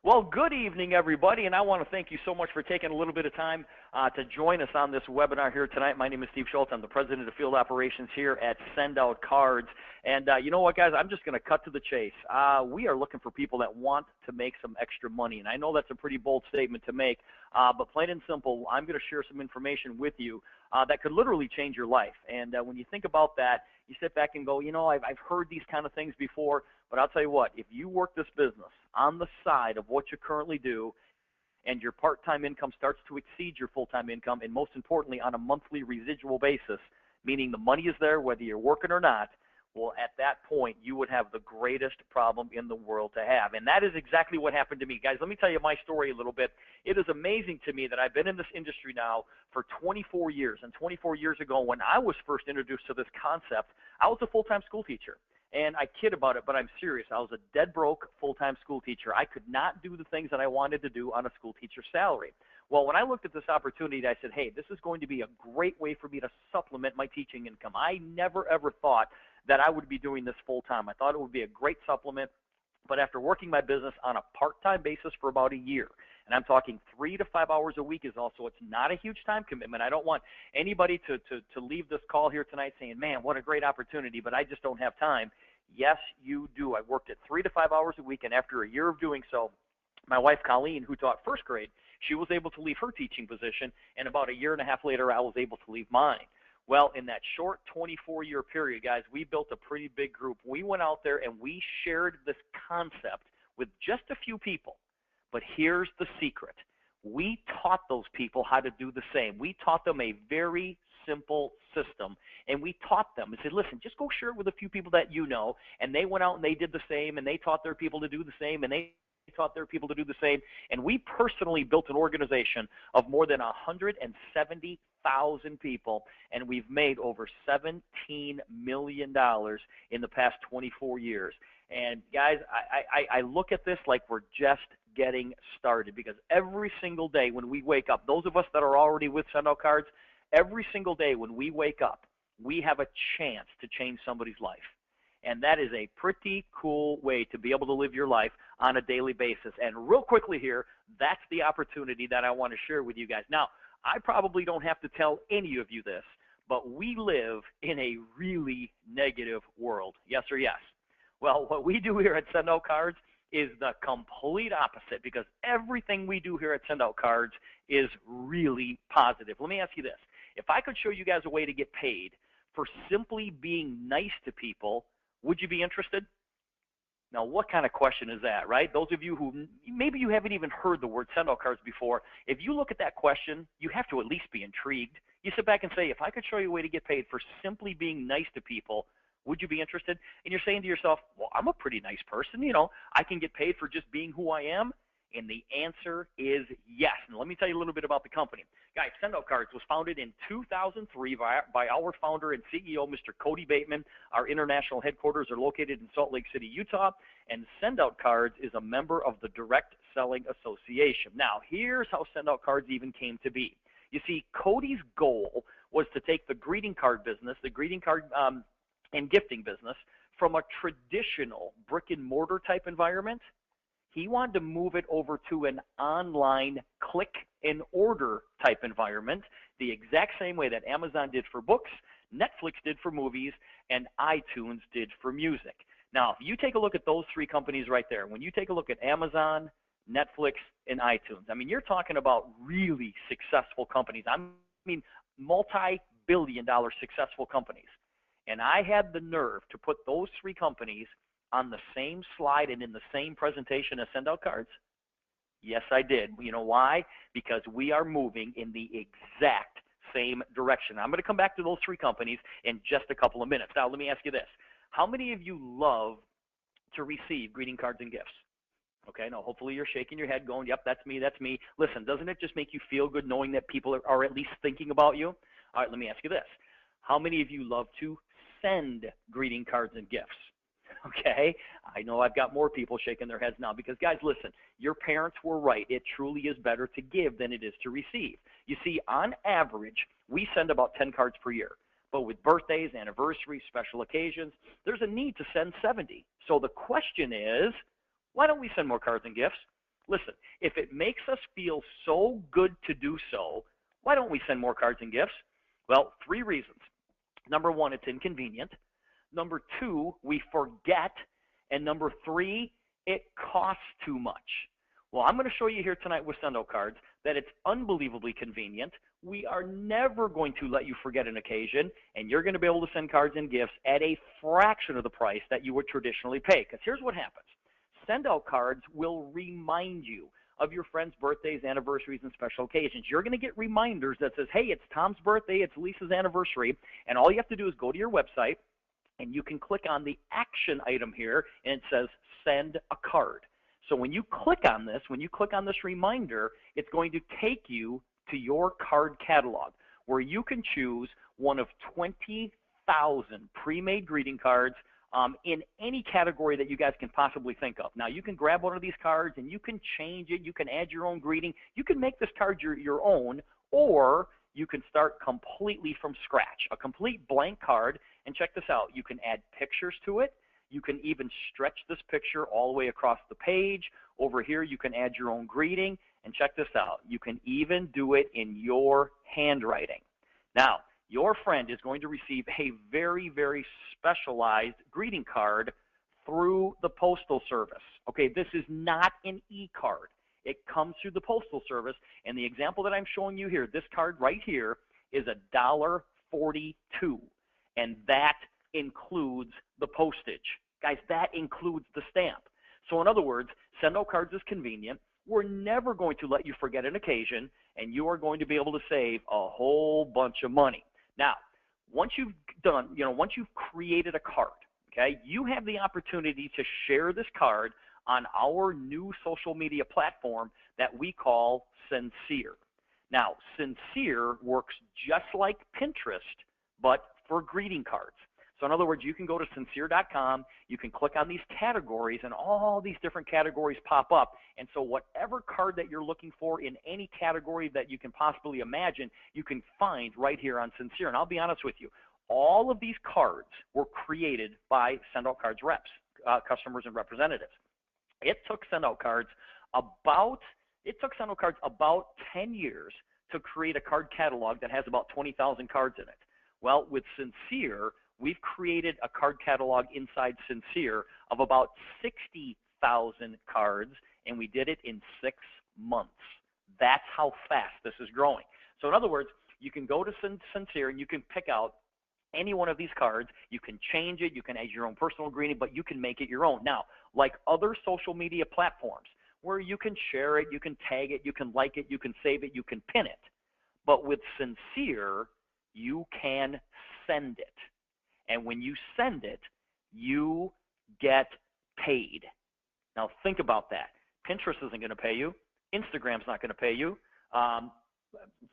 Well, good evening, everybody, and I want to thank you so much for taking a little bit of time to join us on this webinar here tonight. My name is Steve Schultz. I'm the president of field operations here at SendOutCards. And you know what, guys? I'm just going to cut to the chase. We are looking for people that want to make some extra money, and I know that's a pretty bold statement to make, but plain and simple, I'm going to share some information with you that could literally change your life. And when you think about that, you sit back and go, you know, I've heard these kind of things before, but I'll tell you what, if you work this business on the side of what you currently do and your part-time income starts to exceed your full-time income, and most importantly on a monthly residual basis, meaning the money is there whether you're working or not, well, at that point, you would have the greatest problem in the world to have. And that is exactly what happened to me. Guys, let me tell you my story a little bit. It is amazing to me that I've been in this industry now for 24 years. And 24 years ago, when I was first introduced to this concept, I was a full-time school teacher. And I kid about it, but I'm serious. I was a dead broke full-time school teacher. I could not do the things that I wanted to do on a school teacher's salary. Well, when I looked at this opportunity, I said, hey, this is going to be a great way for me to supplement my teaching income. I never, ever thought that I would be doing this full-time. I thought it would be a great supplement. But after working my business on a part-time basis for about a year, and I'm talking 3 to 5 hours a week is also, it's not a huge time commitment. I don't want anybody to leave this call here tonight saying, man, what a great opportunity, but I just don't have time. Yes, you do. I worked at 3 to 5 hours a week, and after a year of doing so, my wife, Colleen, who taught first grade, she was able to leave her teaching position, and about a year and a half later, I was able to leave mine. Well, in that short 24-year period, guys, we built a pretty big group. We went out there and we shared this concept with just a few people. But here's the secret. We taught those people how to do the same. We taught them a very simple system, and we taught them and said, listen, just go share it with a few people that you know. And they went out and they did the same, and they taught their people to do the same, and they taught their people to do the same. And we personally built an organization of more than 170,000 people, and we've made over $17 million in the past 24 years. And guys, I look at this like we're just getting started, because every single day when we wake up, those of us that are already with SendOutCards, every single day when we wake up, we have a chance to change somebody's life. And that is a pretty cool way to be able to live your life on a daily basis. And real quickly here, that's the opportunity that I want to share with you guys. Now, I probably don't have to tell any of you this, but we live in a really negative world. Yes or yes? Well, what we do here at SendOutCards is the complete opposite, because everything we do here at SendOutCards is really positive. Let me ask you this. If I could show you guys a way to get paid for simply being nice to people, would you be interested? Now, what kind of question is that, right? Those of you who maybe you haven't even heard the word SendOutCards before, if you look at that question, you have to at least be intrigued. You sit back and say, if I could show you a way to get paid for simply being nice to people, would you be interested? And you're saying to yourself, well, I'm a pretty nice person. You know, I can get paid for just being who I am. And the answer is yes. And let me tell you a little bit about the company. Guys, SendOutCards was founded in 2003 by our founder and CEO, Mr. Cody Bateman. Our international headquarters are located in Salt Lake City, Utah. And SendOutCards is a member of the Direct Selling Association. Now, here's how SendOutCards even came to be. You see, Cody's goal was to take the greeting card business, the greeting card and gifting business, from a traditional brick-and-mortar type environment. He wanted to move it over to an online click-and-order type environment, the exact same way that Amazon did for books, Netflix did for movies, and iTunes did for music. Now, if you take a look at those three companies right there, when you take a look at Amazon, Netflix, and iTunes, I mean, you're talking about really successful companies. I mean, multi-billion-dollar successful companies. And I had the nerve to put those three companies on the same slide and in the same presentation as SendOutCards. Yes, I did. You know why? Because we are moving in the exact same direction. I'm going to come back to those three companies in just a couple of minutes. Now, let me ask you this. How many of you love to receive greeting cards and gifts? Okay, now hopefully you're shaking your head going, yep, that's me, that's me. Listen, doesn't it just make you feel good knowing that people are at least thinking about you? All right, let me ask you this. How many of you love to send greeting cards and gifts? Okay, I know I've got more people shaking their heads now, because guys, listen, your parents were right. It truly is better to give than it is to receive. You see, on average, we send about 10 cards per year. But with birthdays, anniversaries, special occasions, there's a need to send 70. So the question is, why don't we send more cards and gifts? Listen, if it makes us feel so good to do so, why don't we send more cards and gifts? Well, 3 reasons. Number 1, it's inconvenient. Number 2, we forget. And number 3, it costs too much. Well, I'm going to show you here tonight with SendOutCards that it's unbelievably convenient. We are never going to let you forget an occasion, and you're going to be able to send cards and gifts at a fraction of the price that you would traditionally pay. Because here's what happens. SendOutCards will remind you of your friends' birthdays, anniversaries, and special occasions. You're going to get reminders that says, hey, it's Tom's birthday, it's Lisa's anniversary, and all you have to do is go to your website, and you can click on the action item here, and it says send a card. So when you click on this reminder, it's going to take you to your card catalog where you can choose one of 20,000 pre-made greeting cards in any category that you guys can possibly think of. Now, you can grab one of these cards and you can change it. You can add your own greeting. You can make this card your own, or you can start completely from scratch, a complete blank card. And check this out. You can add pictures to it. You can even stretch this picture all the way across the page. Over here, you can add your own greeting. And check this out. You can even do it in your handwriting. Now, your friend is going to receive a very, very specialized greeting card through the Postal Service. Okay, this is not an e-card. It comes through the Postal Service. And the example that I'm showing you here, this card right here, is $1.42. And that includes the postage. Guys, that includes the stamp. So in other words, SendOutCards is convenient. We're never going to let you forget an occasion, and you are going to be able to save a whole bunch of money. Now, once you've created a card, okay, you have the opportunity to share this card on our new social media platform that we call Sincere. Now, Sincere works just like Pinterest, but for greeting cards. So in other words, you can go to sincere.com, you can click on these categories, and all these different categories pop up. And so whatever card that you're looking for in any category that you can possibly imagine, you can find right here on Sincere. And I'll be honest with you, all of these cards were created by SendOutCards reps, customers and representatives. It took SendOutCards about 10 years to create a card catalog that has about 20,000 cards in it. Well, with Sincere, we've created a card catalog inside Sincere of about 60,000 cards, and we did it in 6 months. That's how fast this is growing. So in other words, you can go to Sincere and you can pick out any one of these cards. You can change it. You can add your own personal greeting, but you can make it your own. Now, like other social media platforms where you can share it, you can tag it, you can like it, you can save it, you can pin it. But with Sincere, you can send it. And when you send it, you get paid. Now think about that. Pinterest isn't going to pay you. Instagram's not going to pay you.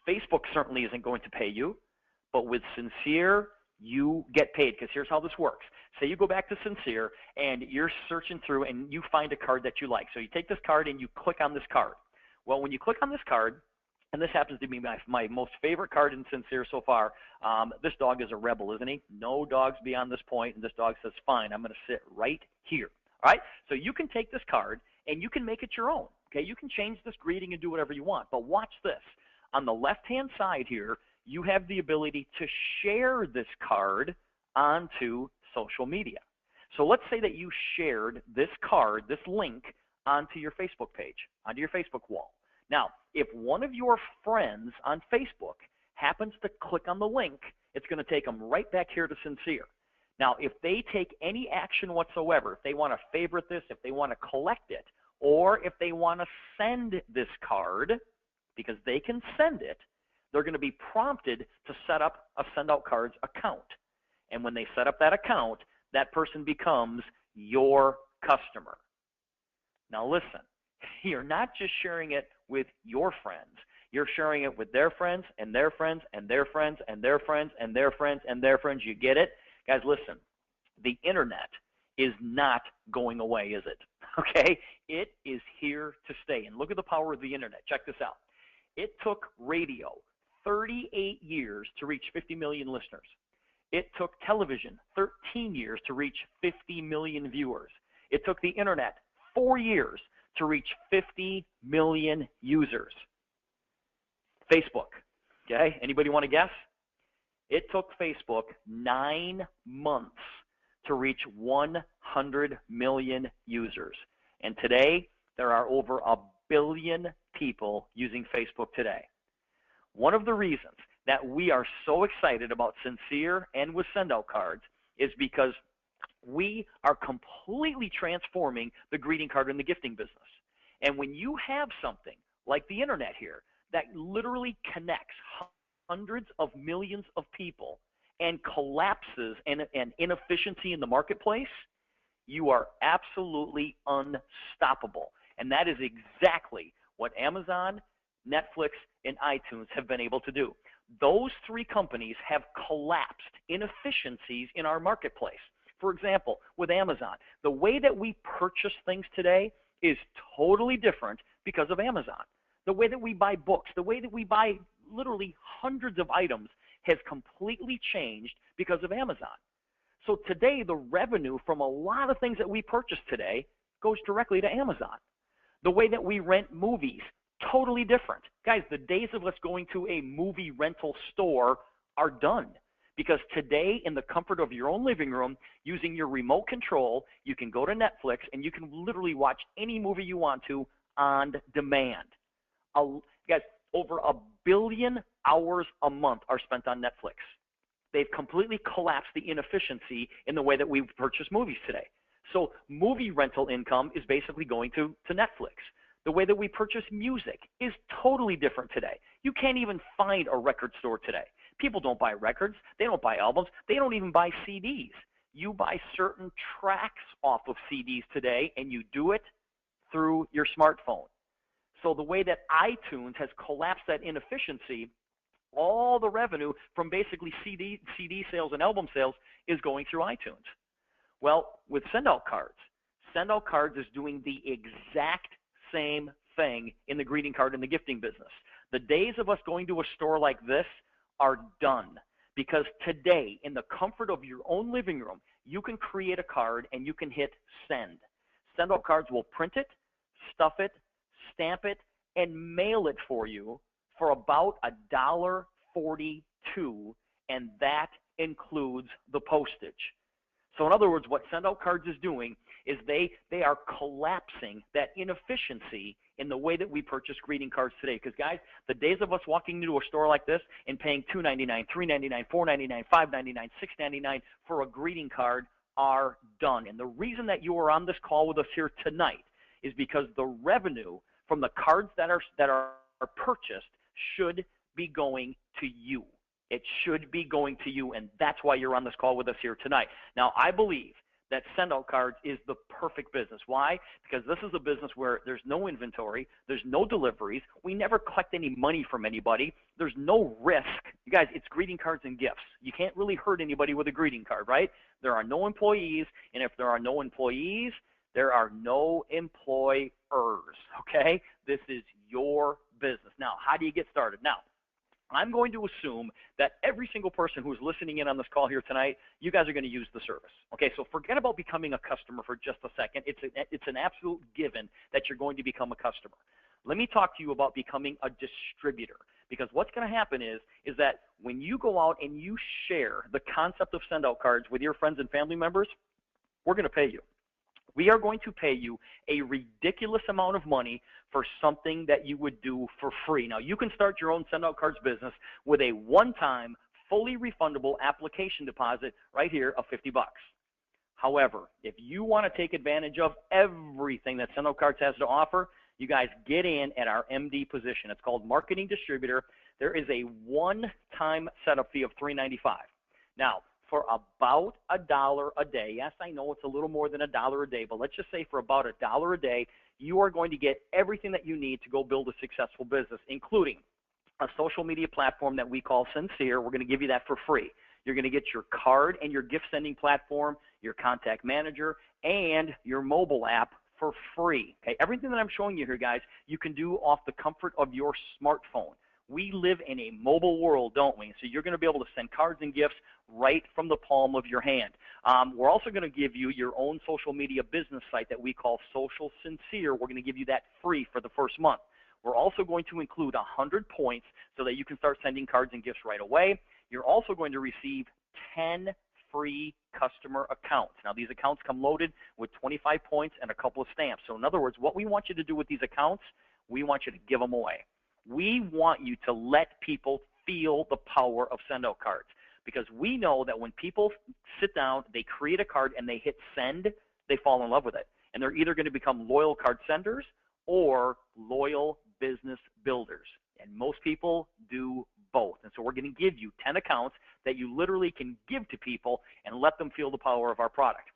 Facebook certainly isn't going to pay you. But with Sincere, you get paid, because here's how this works. Say you go back to Sincere and you're searching through and you find a card that you like. So you take this card and you click on this card. Well, when you click on this card, and this happens to be my most favorite card in Sincere so far. This dog is a rebel, isn't he? No dogs beyond this point, and this dog says, fine, I'm going to sit right here. All right? So you can take this card, and you can make it your own. Okay? You can change this greeting and do whatever you want. But watch this. On the left-hand side here, you have the ability to share this card onto social media. So let's say that you shared this card, this link, onto your Facebook page, onto your Facebook wall. Now, if one of your friends on Facebook happens to click on the link, it's going to take them right back here to Sincere. Now, if they take any action whatsoever, if they want to favorite this, if they want to collect it, or if they want to send this card, because they can send it, they're going to be prompted to set up a SendOutCards account. And when they set up that account, that person becomes your customer. Now, listen. You're not just sharing it with your friends. You're sharing it with their friends and their friends and their friends and their friends and their friends and their friends. You get it? Guys, listen. The internet is not going away, is it? Okay? It is here to stay. And look at the power of the internet. Check this out. It took radio 38 years to reach 50 million listeners. It took television 13 years to reach 50 million viewers. It took the internet 4 years to reach 50 million users? Facebook. Okay, anybody want to guess? It took Facebook 9 months to reach 100 million users. And today, there are over 1 billion people using Facebook today. One of the reasons that we are so excited about Sincere and with SendOutCards is because we are completely transforming the greeting card and the gifting business. And when you have something like the internet here that literally connects hundreds of millions of people and collapses an inefficiency in the marketplace, you are absolutely unstoppable. And that is exactly what Amazon, Netflix, and iTunes have been able to do. Those three companies have collapsed inefficiencies in our marketplace. For example, with Amazon, the way that we purchase things today is totally different because of Amazon. The way that we buy books, the way that we buy literally hundreds of items has completely changed because of Amazon. So today, the revenue from a lot of things that we purchase today goes directly to Amazon. The way that we rent movies, totally different. Guys, the days of us going to a movie rental store are done. Because today, in the comfort of your own living room, using your remote control, you can go to Netflix and you can literally watch any movie you want to on demand. Guys, over 1 billion hours a month are spent on Netflix. They've completely collapsed the inefficiency in the way that we purchase movies today. So movie rental income is basically going to Netflix. The way that we purchase music is totally different today. You can't even find a record store today. People don't buy records. They don't buy albums. They don't even buy CDs. You buy certain tracks off of CDs today, and you do it through your smartphone. So the way that iTunes has collapsed that inefficiency, all the revenue from basically CD sales and album sales is going through iTunes. Well, with SendOutCards is doing the exact same thing in the greeting card and the gifting business. The days of us going to a store like this are done, because today, in the comfort of your own living room, you can create a card and you can hit send. SendOutCards will print it, stuff it, stamp it, and mail it for you for about $1.42, and that includes the postage. So in other words, what SendOutCards is doing is they are collapsing that inefficiency in the way that we purchase greeting cards today. Because guys, the days of us walking into a store like this and paying $2.99, $3.99, $4.99, $5.99, $6.99 for a greeting card are done. And the reason that you are on this call with us here tonight is because the revenue from the cards that are purchased should be going to you. It should be going to you, and that's why you're on this call with us here tonight. Now, I believe that SendOutCards is the perfect business. Why? Because this is a business where there's no inventory, there's no deliveries, we never collect any money from anybody, there's no risk. You guys, it's greeting cards and gifts. You can't really hurt anybody with a greeting card, right? There are no employees, and if there are no employees, there are no employers, okay? This is your business. Now, how do you get started? Now, I'm going to assume that every single person who's listening in on this call here tonight, you guys are going to use the service. Okay, so forget about becoming a customer for just a second. It's an absolute given that you're going to become a customer. Let me talk to you about becoming a distributor, because what's going to happen is that when you go out and you share the concept of SendOutCards with your friends and family members, we're going to pay you. We are going to pay you a ridiculous amount of money for something that you would do for free. Now, you can start your own SendOutCards business with a one-time, fully refundable application deposit right here of $50. However, if you want to take advantage of everything that SendOutCards has to offer, you guys get in at our MD position. It's called Marketing Distributor. There is a one-time setup fee of $3.95. Now, for about $1 a day, yes, I know it's a little more than $1 a day, but let's just say for about $1 a day, you are going to get everything that you need to go build a successful business, including a social media platform that we call Sincere. We're going to give you that for free. You're going to get your card and your gift sending platform, your contact manager, and your mobile app for free. Okay, everything that I'm showing you here, guys, you can do off the comfort of your smartphone. We live in a mobile world, don't we? So you're going to be able to send cards and gifts right from the palm of your hand. We're also going to give you your own social media business site that we call Social Sincere. We're going to give you that free for the first month. We're also going to include 100 points so that you can start sending cards and gifts right away. You're also going to receive 10 free customer accounts. Now, these accounts come loaded with 25 points and a couple of stamps. So in other words, what we want you to do with these accounts, we want you to give them away. We want you to let people feel the power of SendOutCards, because we know that when people sit down, they create a card, and they hit send, they fall in love with it. And they're either going to become loyal card senders or loyal business builders. And most people do both. And so we're going to give you 10 accounts that you literally can give to people and let them feel the power of our product.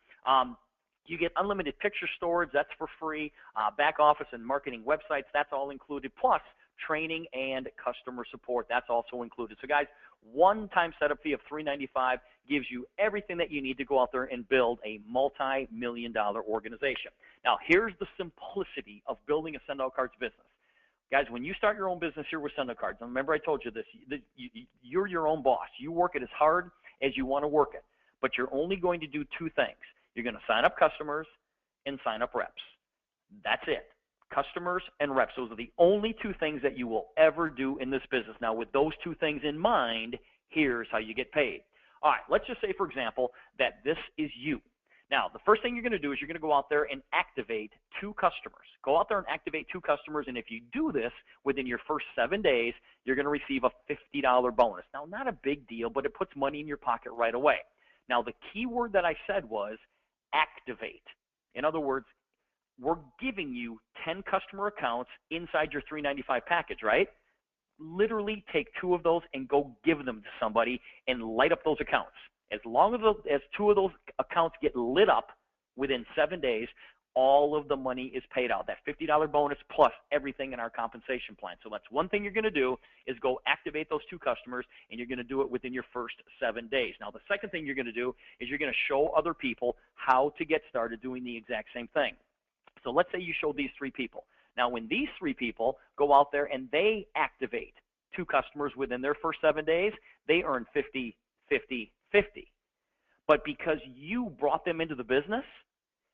You get unlimited picture storage. That's for free. Back office and marketing websites, that's all included. Plus, training and customer support, that's also included. So guys, one-time setup fee of $395 gives you everything that you need to go out there and build a multi-million-dollar organization. Now, here's the simplicity of building a SendOutCards business. Guys, when you start your own business here with SendOutCards, and remember I told you this, you're your own boss. You work it as hard as you want to work it, but you're only going to do two things. You're going to sign up customers and sign up reps. That's it. Customers and reps. Those are the only two things that you will ever do in this business. Now, with those two things in mind, here's how you get paid. All right, let's just say, for example, that this is you. Now, the first thing you're going to do is you're going to go out there and activate 2 customers. Go out there and activate 2 customers, and if you do this within your first 7 days, you're going to receive a $50 bonus. Now, not a big deal, but it puts money in your pocket right away. Now, the key word that I said was activate. In other words, we're giving you 10 customer accounts inside your $395 package, right? Literally take 2 of those and go give them to somebody and light up those accounts. As long as 2 of those accounts get lit up within 7 days, all of the money is paid out. That $50 bonus plus everything in our compensation plan. So that's one thing you're going to do is go activate those 2 customers, and you're going to do it within your first 7 days. Now, the second thing you're going to do is you're going to show other people how to get started doing the exact same thing. So let's say you show these 3 people. Now, when these 3 people go out there and they activate 2 customers within their first 7 days, they earn 50, 50, 50. But because you brought them into the business,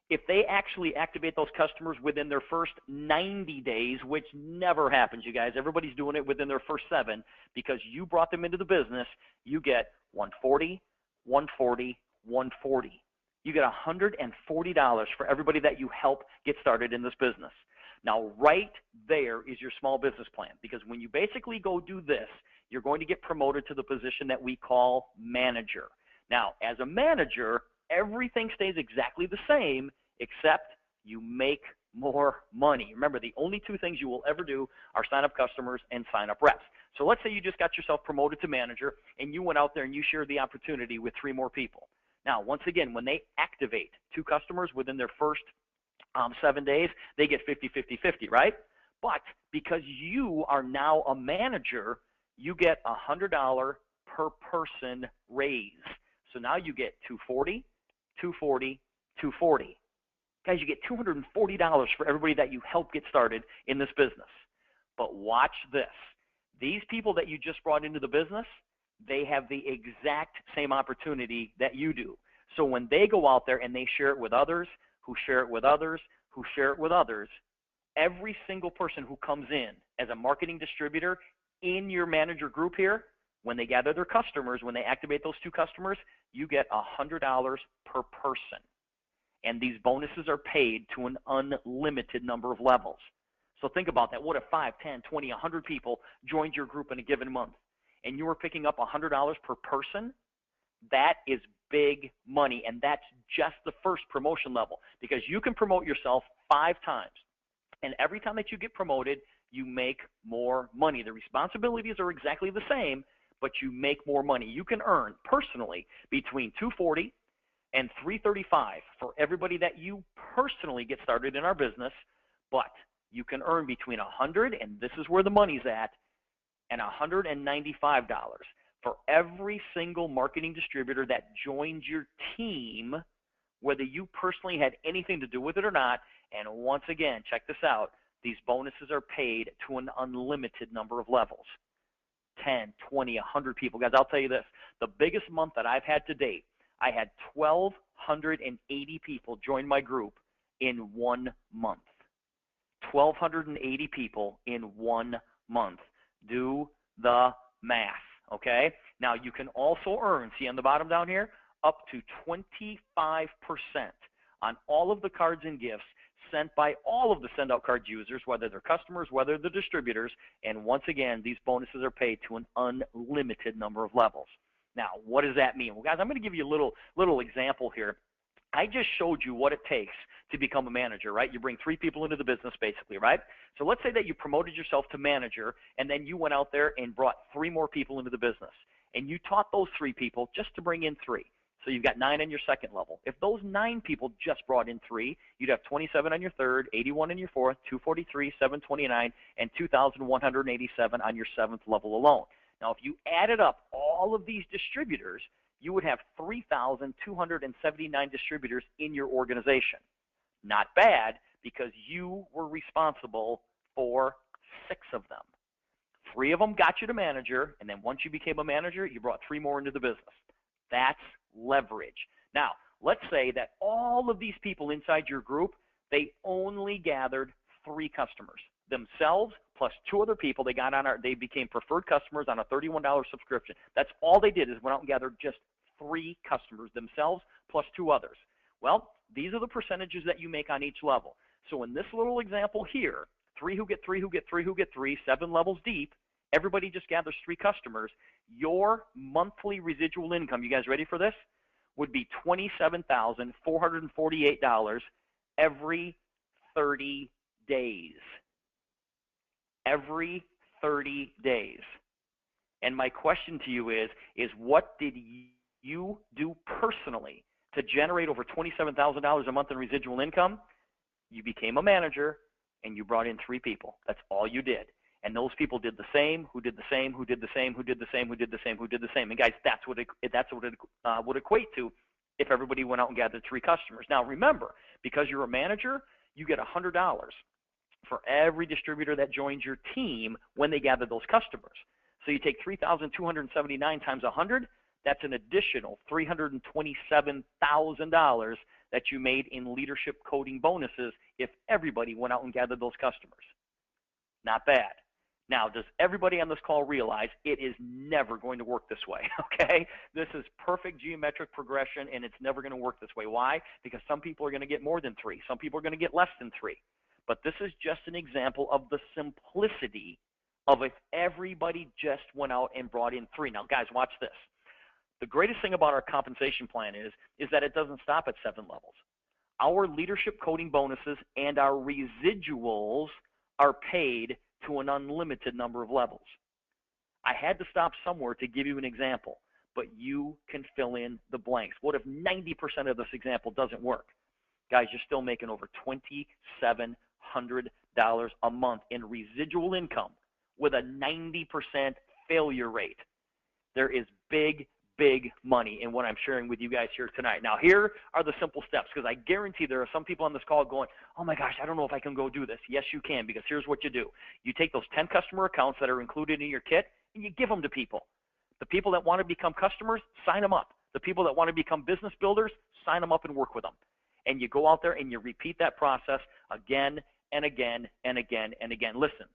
if they actually activate those customers within their first 90 days, which never happens, you guys, everybody's doing it within their first 7, because you brought them into the business, you get 140, 140, 140. You get $140 for everybody that you help get started in this business. Now, right there is your small business plan, because when you basically go do this, you're going to get promoted to the position that we call manager. Now, as a manager, everything stays exactly the same, except you make more money. Remember, the only 2 things you will ever do are sign up customers and sign up reps. So let's say you just got yourself promoted to manager, and you went out there and you shared the opportunity with 3 more people. Now, once again, when they activate 2 customers within their first 7 days, they get 50, 50, 50, right? But because you are now a manager, you get a $100 per person raise. So now you get $240, $240, $240. Guys, you get $240 for everybody that you help get started in this business. But watch this. These people that you just brought into the business, they have the exact same opportunity that you do. So when they go out there and they share it with others, who share it with others, who share it with others, every single person who comes in as a marketing distributor in your manager group here, when they gather their customers, when they activate those 2 customers, you get $100 per person. And these bonuses are paid to an unlimited number of levels. So think about that. What if 5, 10, 20, 100 people joined your group in a given month, and you were picking up $100 per person? That is big money, and that's just the first promotion level, because you can promote yourself 5 times. And every time that you get promoted, you make more money. The responsibilities are exactly the same, but you make more money. You can earn personally between $240 and $335 for everybody that you personally get started in our business, but you can earn between $100, and this is where the money's at, and $195 for every single marketing distributor that joins your team, whether you personally had anything to do with it or not. And once again, check this out. These bonuses are paid to an unlimited number of levels. 10, 20, 100 people. Guys, I'll tell you this. The biggest month that I've had to date, I had 1,280 people join my group in 1 month. 1,280 people in 1 month. Do the math, okay? Now, you can also earn, see on the bottom down here, up to 25% on all of the cards and gifts sent by all of the SendOutCards users, whether they're customers, whether they're distributors. And once again, these bonuses are paid to an unlimited number of levels. Now, what does that mean? Well, guys, I'm going to give you a little example here. I just showed you what it takes to become a manager, right? You bring 3 people into the business, basically, right? So let's say that you promoted yourself to manager, and then you went out there and brought 3 more people into the business. And you taught those 3 people just to bring in 3. So you've got 9 on your second level. If those 9 people just brought in 3, you'd have 27 on your third, 81 on your fourth, 243, 729, and 2,187 on your 7th level alone. Now, if you added up all of these distributors, you would have 3,279 distributors in your organization. Not bad, because you were responsible for 6 of them. 3 of them got you to manager, and then once you became a manager, you brought 3 more into the business. That's leverage. Now, let's say that all of these people inside your group, they only gathered 3 customers. Themselves plus 2 other people they became preferred customers on a $31 subscription. That's all they did, is went out and gathered just 3 customers, themselves plus 2 others. Well, these are the percentages that you make on each level. So in this little example here, 3 who get 3 who get 3 who get 3, 7 levels deep, everybody just gathers 3 customers. Your monthly residual income, you guys ready for this, would be $27,448 every 30 days. Every 30 days. And my question to you is what did you do personally to generate over $27,000 a month in residual income? You became a manager, and you brought in 3 people. That's all you did. And those people did the same, who did the same, who did the same, who did the same, who did the same, who did the same. And guys, that's what it would equate to if everybody went out and gathered 3 customers. Now remember, because you're a manager, you get $100 for every distributor that joins your team when they gather those customers. So you take 3,279 times 100, that's an additional $327,000 that you made in leadership coding bonuses if everybody went out and gathered those customers. Not bad. Now, does everybody on this call realize it is never going to work this way, okay? This is perfect geometric progression, and it's never going to work this way. Why? Because some people are going to get more than 3. Some people are going to get less than 3. But this is just an example of the simplicity of if everybody just went out and brought in 3. Now, guys, watch this. The greatest thing about our compensation plan is that it doesn't stop at 7 levels. Our leadership coding bonuses and our residuals are paid to an unlimited number of levels. I had to stop somewhere to give you an example, but you can fill in the blanks. What if 90% of this example doesn't work? Guys, you're still making over $2,700 a month in residual income with a 90% failure rate. There is big money in what I'm sharing with you guys here tonight. Now, here are the simple steps, because I guarantee there are some people on this call going, oh my gosh, I don't know if I can go do this. Yes, you can, because here's what you do. You take those 10 customer accounts that are included in your kit, and you give them to people. The people that want to become customers, sign them up. The people that want to become business builders, sign them up and work with them. And you go out there and you repeat that process again and again and again and again. Listen,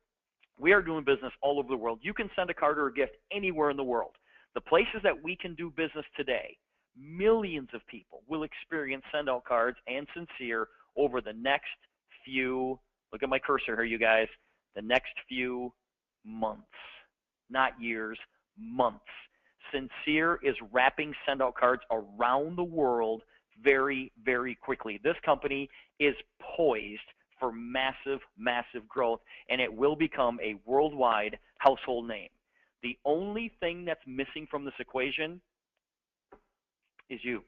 we are doing business all over the world. You can send a card or a gift anywhere in the world. The places that we can do business today, millions of people will experience SendOutCards and Sincere over the next few, look at my cursor here, you guys, the next few months, not years, months. Sincere is wrapping SendOutCards around the world very quickly. This company is poised for massive growth, and it will become a worldwide household name. The only thing that's missing from this equation is you.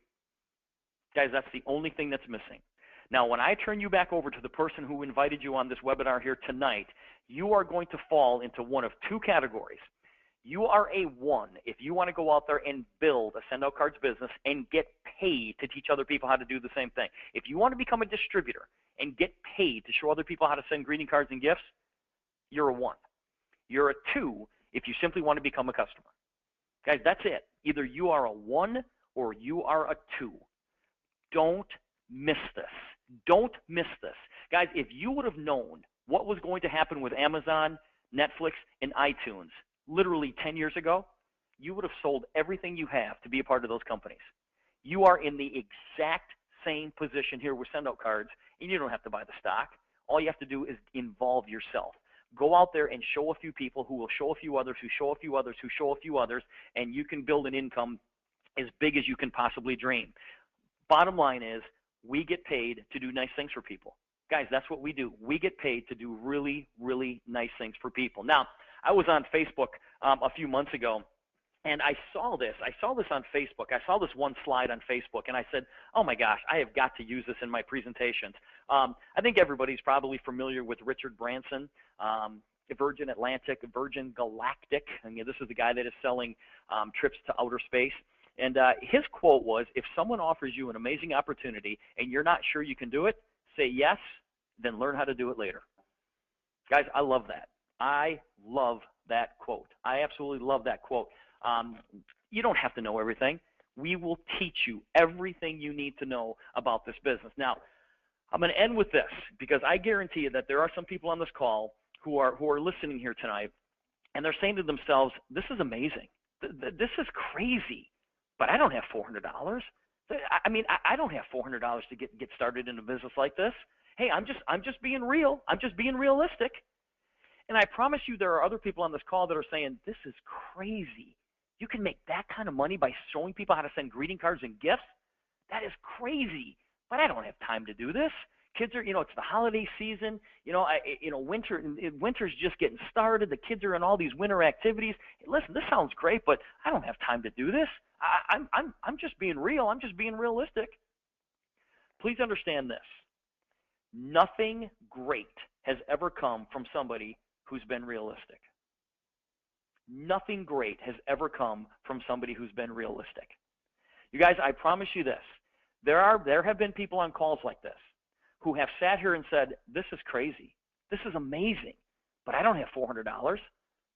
Guys, that's the only thing that's missing. Now, when I turn you back over to the person who invited you on this webinar here tonight, you are going to fall into one of 2 categories. You are a 1 if you want to go out there and build a SendOutCards business and get paid to teach other people how to do the same thing. If you want to become a distributor and get paid to show other people how to send greeting cards and gifts, you're a 1. You're a 2 if you simply want to become a customer. Guys, that's it. Either you are a 1 or you are a 2. Don't miss this. Don't miss this. Guys, if you would have known what was going to happen with Amazon, Netflix, and iTunes literally 10 years ago, you would have sold everything you have to be a part of those companies. You are in the exact same position here with SendOutCards, and you don't have to buy the stock. All you have to do is involve yourself. Go out there and show a few people who will show a few others, who show a few others, who show a few others, and you can build an income as big as you can possibly dream. Bottom line is, we get paid to do nice things for people. Guys, that's what we do. We get paid to do really, really nice things for people. Now, I was on Facebook a few months ago, and I saw this. I saw this on Facebook. I saw this one slide on Facebook, and I said, oh my gosh, I have got to use this in my presentations. I think everybody's probably familiar with Richard Branson, Virgin Atlantic, Virgin Galactic. I mean, this is the guy that is selling trips to outer space. And his quote was, if someone offers you an amazing opportunity and you're not sure you can do it, say yes, then learn how to do it later. Guys, I love that. I love that quote. I absolutely love that quote. You don't have to know everything. We will teach you everything you need to know about this business. Now, I'm going to end with this because I guarantee you that there are some people on this call who are listening here tonight, and they're saying to themselves, this is amazing. This is crazy, but I don't have $400. I mean, I don't have $400 to get started in a business like this. Hey, I'm just being real. I'm just being realistic. And I promise you there are other people on this call that are saying, this is crazy. You can make that kind of money by showing people how to send greeting cards and gifts? That is crazy. But I don't have time to do this. Kids are, it's the holiday season. Winter's just getting started. The kids are in all these winter activities. Hey, listen, this sounds great, but I don't have time to do this. I'm just being real. I'm just being realistic. Please understand this. Nothing great has ever come from somebody who's been realistic. Nothing great has ever come from somebody who's been realistic. You guys, I promise you this. There have been people on calls like this who have sat here and said, this is crazy. This is amazing, but I don't have $400.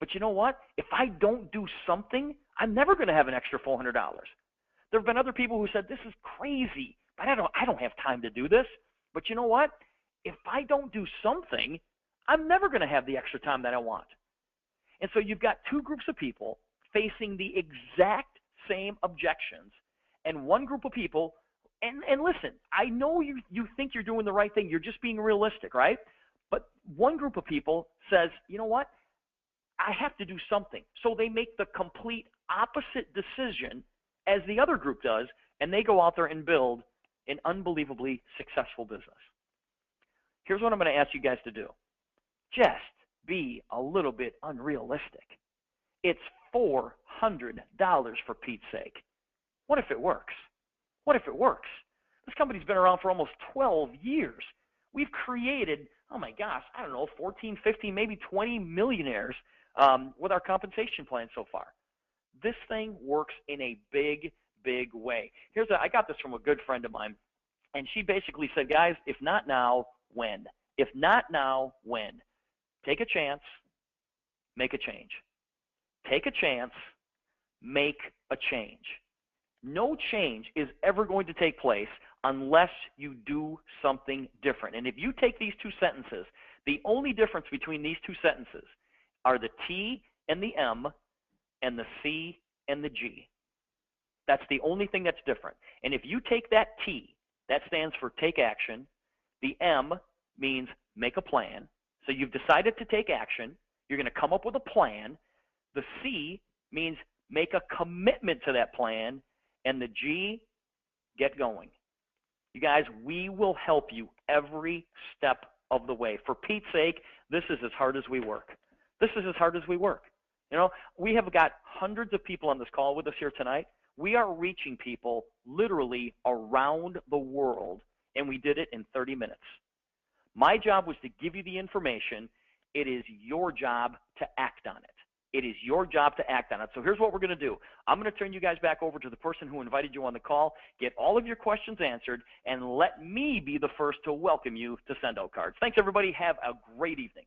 But you know what? If I don't do something, I'm never going to have an extra $400. There have been other people who said, this is crazy, but I don't have time to do this. But you know what? If I don't do something, I'm never going to have the extra time that I want. And so you've got two groups of people facing the exact same objections, and one group of people, and listen, I know you think you're doing the right thing. You're just being realistic, right? But one group of people says, you know what? I have to do something. So they make the complete opposite decision as the other group does, and they go out there and build an unbelievably successful business. Here's what I'm going to ask you guys to do. Just be a little bit unrealistic. It's $400 for Pete's sake. What if it works? What if it works? This company's been around for almost 12 years. We've created, oh my gosh, I don't know, 14, 15, maybe 20 millionaires with our compensation plan so far. This thing works in a big, big way. I got this from a good friend of mine, and she basically said, guys, if not now, when? If not now, when? Take a chance, make a change. Take a chance, make a change. No change is ever going to take place unless you do something different. And if you take these two sentences, the only difference between these two sentences are the T and the M and the C and the G. That's the only thing that's different. And if you take that T, that stands for take action. The M means make a plan. So you've decided to take action. You're going to come up with a plan. The C means make a commitment to that plan. And the G, get going. You guys, we will help you every step of the way. For Pete's sake, this is as hard as we work. This is as hard as we work. We have got hundreds of people on this call with us here tonight. We are reaching people literally around the world, and we did it in 30 minutes. My job was to give you the information. It is your job to act on it. It is your job to act on it. So here's what we're going to do. I'm going to turn you guys back over to the person who invited you on the call, get all of your questions answered, and let me be the first to welcome you to SendOutCards. Thanks, everybody. Have a great evening.